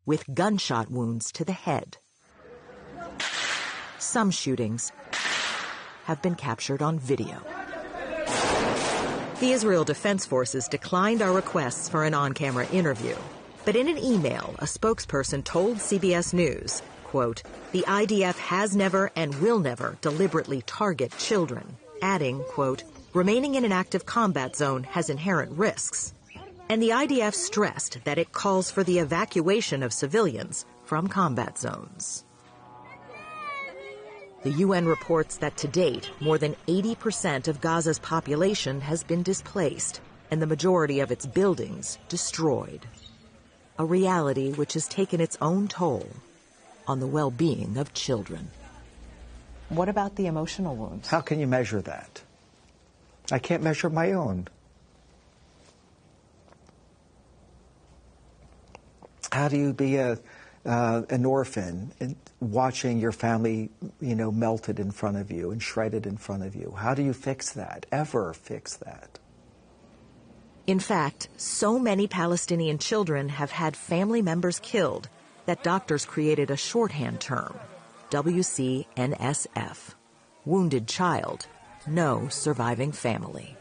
with gunshot wounds to the head. Some shootings have been captured on video. The Israel Defense Forces declined our requests for an on-camera interview. But in an email, a spokesperson told CBS News, quote, "The IDF has never and will never deliberately target children," adding, quote, "Remaining in an active combat zone has inherent risks." And the IDF stressed that it calls for the evacuation of civilians from combat zones. The UN reports that to date, more than 80% of Gaza's population has been displaced and the majority of its buildings destroyed. A reality which has taken its own toll on the well-being of children. What about the emotional wounds? How can you measure that? I can't measure my own. How do you be an orphan and watching your family, melted in front of you and shredded in front of you? How do you fix that? Ever fix that? In fact, so many Palestinian children have had family members killed that doctors created a shorthand term, WCNSF, wounded child, no surviving family.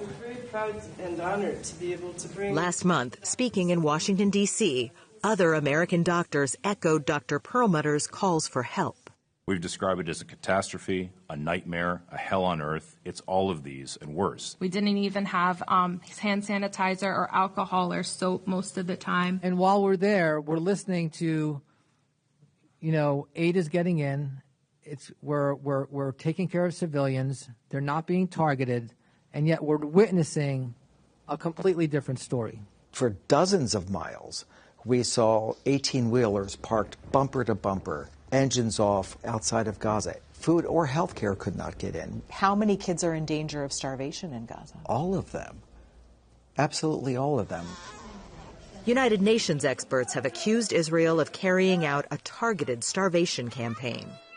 We're very proud and honored to be able to bring... Last month, speaking in Washington, D.C., other American doctors echoed Dr. Perlmutter's calls for help. We've described it as a catastrophe, a nightmare, a hell on earth. It's all of these and worse. We didn't even have hand sanitizer or alcohol or soap most of the time. And while we're there, we're listening to, aid is getting in. We're taking care of civilians. They're not being targeted. And yet we're witnessing a completely different story. For dozens of miles, we saw 18-wheelers parked bumper to bumper, engines off outside of Gaza. Food or health care could not get in. How many kids are in danger of starvation in Gaza? All of them. Absolutely all of them. United Nations experts have accused Israel of carrying out a targeted starvation campaign.